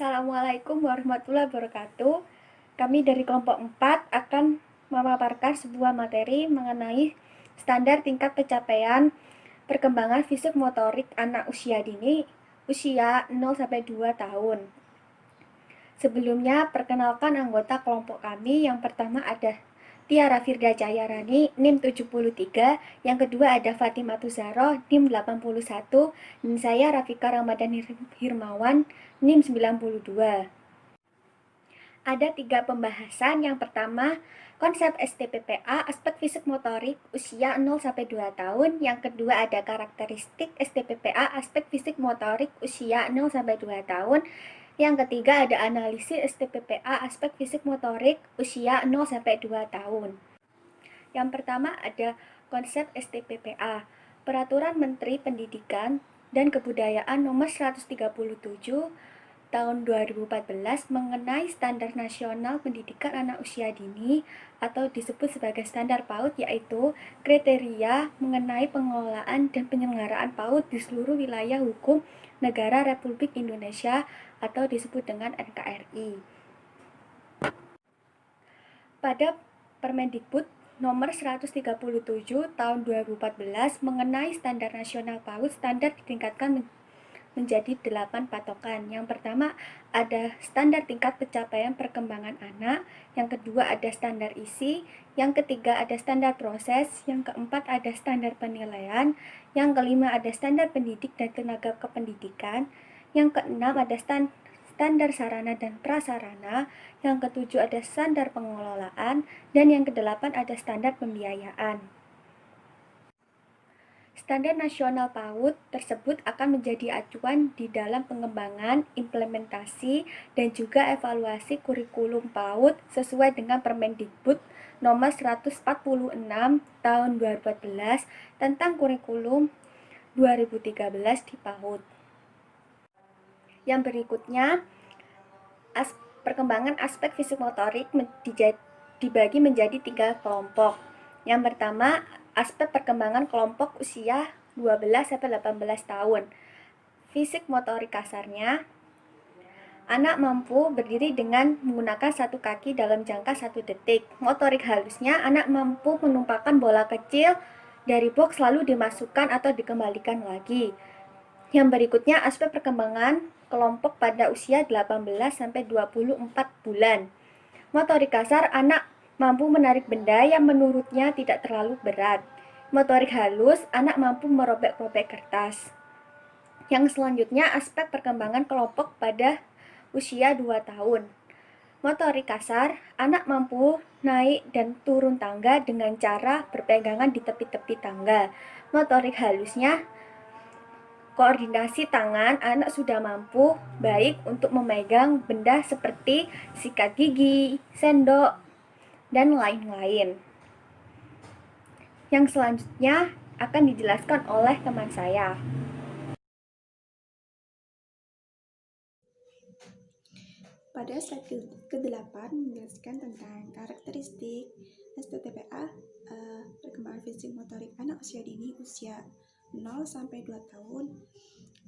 Assalamualaikum warahmatullahi wabarakatuh. Kami dari kelompok 4 akan memaparkan sebuah materi mengenai standar tingkat pencapaian perkembangan fisik motorik anak usia dini, usia 0-2 tahun. Sebelumnya, perkenalkan anggota kelompok kami. Yang pertama ada Tiara Firda Cahyarani, NIM 73. Yang kedua ada Fatimah Tuzaro, NIM 81. Dan saya Rafika Ramadan Hirmawan, NIM 92. Ada 3 pembahasan. Yang pertama, konsep STPPA, aspek fisik motorik usia 0-2 tahun. Yang kedua ada karakteristik STPPA, aspek fisik motorik usia 0-2 tahun. Yang ketiga ada analisis STPPA, aspek fisik motorik usia 0-2 tahun. Yang pertama ada konsep STPPA, Peraturan Menteri Pendidikan dan Kebudayaan Nomor 137 Tahun 2014 mengenai Standar Nasional Pendidikan Anak Usia Dini atau disebut sebagai Standar PAUD, yaitu kriteria mengenai pengelolaan dan penyelenggaraan PAUD di seluruh wilayah hukum negara Republik Indonesia atau disebut dengan NKRI. Pada Permendikbud Nomor 137 Tahun 2014 mengenai Standar Nasional PAUD, standar ditingkatkan menjadi 8 patokan. Yang pertama ada standar tingkat pencapaian perkembangan anak, yang kedua ada standar isi, yang ketiga ada standar proses, yang keempat ada standar penilaian, yang kelima ada standar pendidik dan tenaga kependidikan, yang keenam ada standar sarana dan prasarana, yang ketujuh ada standar pengelolaan, dan yang kedelapan ada standar pembiayaan. Standar nasional PAUD tersebut akan menjadi acuan di dalam pengembangan, implementasi, dan juga evaluasi kurikulum PAUD sesuai dengan Permendikbud Nomor 146 Tahun 2014 tentang kurikulum 2013 di PAUD. Yang berikutnya, perkembangan aspek fisik motorik dibagi menjadi 3 kelompok. Yang pertama, aspek perkembangan kelompok usia 12-18 tahun. Fisik motorik kasarnya, anak mampu berdiri dengan menggunakan satu kaki dalam jangka 1 detik. Motorik halusnya, anak mampu menumpahkan bola kecil dari box lalu dimasukkan atau dikembalikan lagi. Yang berikutnya, aspek perkembangan kelompok pada usia 18-24 bulan. Motorik kasar, anak mampu menarik benda yang menurutnya tidak terlalu berat. Motorik halus, anak mampu merobek-robek kertas. Yang selanjutnya, aspek perkembangan kelompok pada usia 2 tahun. Motorik kasar, anak mampu naik dan turun tangga dengan cara berpegangan di tepi-tepi tangga. Motorik halusnya, koordinasi tangan, anak sudah mampu baik untuk memegang benda seperti sikat gigi, sendok, dan lain-lain. Yang selanjutnya akan dijelaskan oleh teman saya. Pada slide ke-8 menjelaskan tentang karakteristik STPPA, perkembangan fisik motorik anak usia dini usia 0-2 tahun.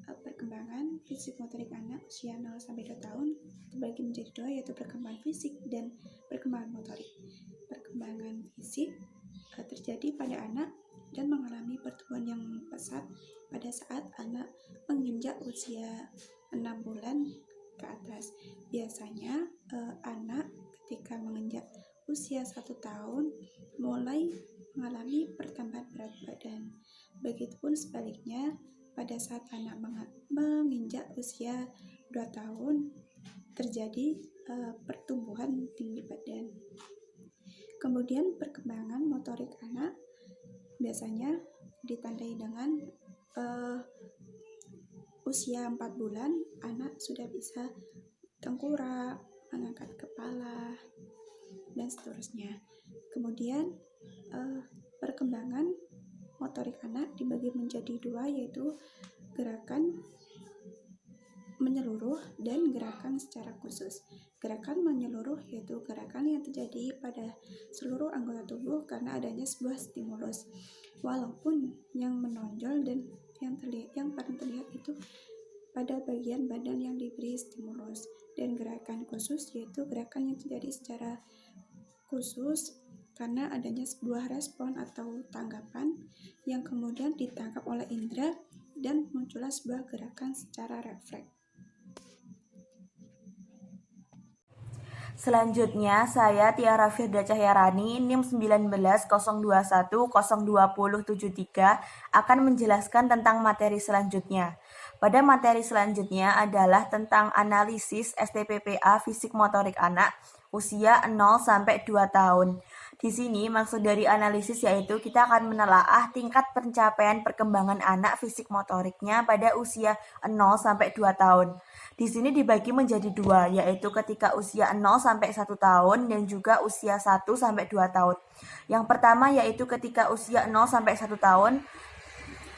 Perkembangan fisik motorik anak usia 0-2 tahun terbagi menjadi 2, yaitu perkembangan fisik dan perkembangan motorik. Perkembangan fisik terjadi pada anak dan mengalami pertumbuhan yang pesat pada saat anak menginjak usia 6 bulan ke atas. Biasanya anak ketika menginjak usia 1 tahun mulai mengalami pertambahan berat badan. Begitupun sebaliknya, pada saat anak menginjak usia 2 tahun terjadi pertumbuhan tinggi badan. Kemudian perkembangan motorik anak biasanya ditandai dengan usia 4 bulan anak sudah bisa tengkurap, mengangkat kepala, dan seterusnya. Kemudian perkembangan motorik anak dibagi menjadi 2, yaitu gerakan menyeluruh dan gerakan secara khusus. Gerakan menyeluruh yaitu gerakan yang terjadi pada seluruh anggota tubuh karena adanya sebuah stimulus. Walaupun yang menonjol dan yang paling terlihat itu pada bagian badan yang diberi stimulus. dan gerakan khusus yaitu gerakan yang terjadi secara khusus karena adanya sebuah respon atau tanggapan yang kemudian ditangkap oleh indera dan muncullah sebuah gerakan secara refleks. Selanjutnya, saya Tiara Firda Cahyarani, NIM 1902102073 akan menjelaskan tentang materi selanjutnya. Pada materi selanjutnya adalah tentang analisis STPPA fisik motorik anak usia 0-2 tahun. Di sini maksud dari analisis yaitu kita akan menelaah tingkat pencapaian perkembangan anak fisik motoriknya pada usia 0-2 tahun. Di sini dibagi menjadi dua, yaitu ketika usia 0-1 tahun dan juga usia 1-2 tahun. Yang pertama yaitu ketika usia 0-1 tahun,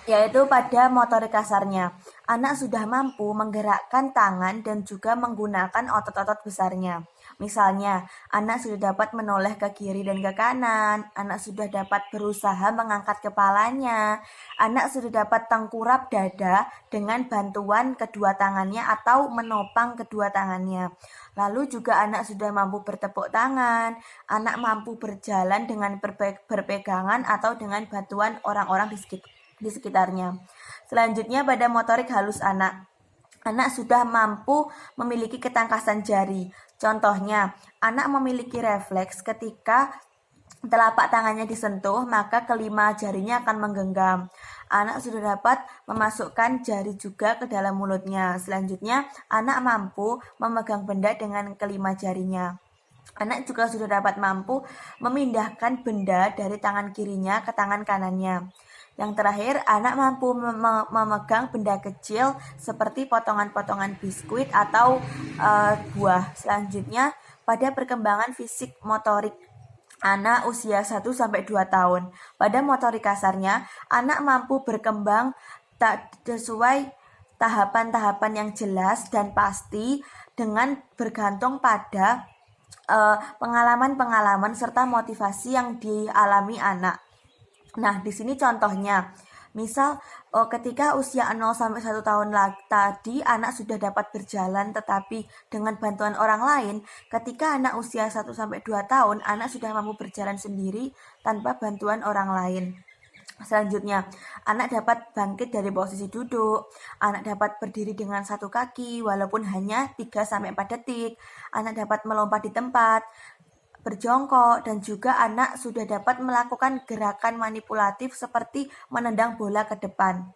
yaitu pada motorik kasarnya. Anak sudah mampu menggerakkan tangan dan juga menggunakan otot-otot besarnya. Misalnya, anak sudah dapat menoleh ke kiri dan ke kanan, anak sudah dapat berusaha mengangkat kepalanya, anak sudah dapat tengkurap dada dengan bantuan kedua tangannya atau menopang kedua tangannya. Lalu juga anak sudah mampu bertepuk tangan, anak mampu berjalan dengan berpegangan atau dengan bantuan orang-orang di sekitarnya. Selanjutnya pada motorik halus anak. Anak sudah mampu memiliki ketangkasan jari. Contohnya, anak memiliki refleks ketika telapak tangannya disentuh, maka kelima jarinya akan menggenggam. Anak sudah dapat memasukkan jari juga ke dalam mulutnya. Selanjutnya, anak mampu memegang benda dengan kelima jarinya. Anak juga sudah dapat mampu memindahkan benda dari tangan kirinya ke tangan kanannya. Yang terakhir, anak mampu memegang benda kecil seperti potongan-potongan biskuit atau buah. Selanjutnya, pada perkembangan fisik motorik anak usia 1-2 tahun. Pada motorik kasarnya, anak mampu berkembang tak sesuai tahapan-tahapan yang jelas dan pasti dengan bergantung pada pengalaman-pengalaman serta motivasi yang dialami anak. Nah, di sini contohnya, misal ketika usia 0-1 tahun tadi anak sudah dapat berjalan tetapi dengan bantuan orang lain, ketika anak usia 1-2 tahun, anak sudah mampu berjalan sendiri tanpa bantuan orang lain. Selanjutnya, anak dapat bangkit dari posisi duduk, anak dapat berdiri dengan satu kaki walaupun hanya 3-4 detik, anak dapat melompat di tempat, berjongkok, dan juga anak sudah dapat melakukan gerakan manipulatif seperti menendang bola ke depan.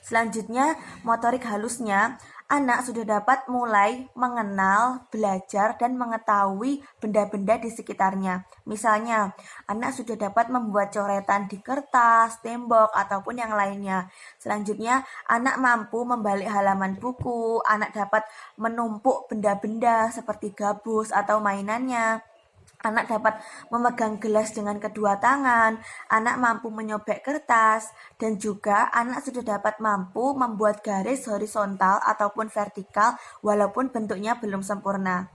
Selanjutnya, motorik halusnya, anak sudah dapat mulai mengenal, belajar, dan mengetahui benda-benda di sekitarnya. Misalnya, anak sudah dapat membuat coretan di kertas, tembok, ataupun yang lainnya. Selanjutnya, anak mampu membalik halaman buku, anak dapat menumpuk benda-benda seperti gabus atau mainannya. Anak dapat memegang gelas dengan kedua tangan, anak mampu menyobek kertas, dan juga anak sudah dapat mampu membuat garis horizontal ataupun vertikal walaupun bentuknya belum sempurna.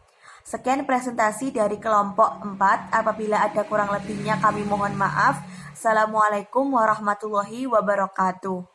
Sekian presentasi dari kelompok 4, apabila ada kurang lebihnya kami mohon maaf. Assalamualaikum warahmatullahi wabarakatuh.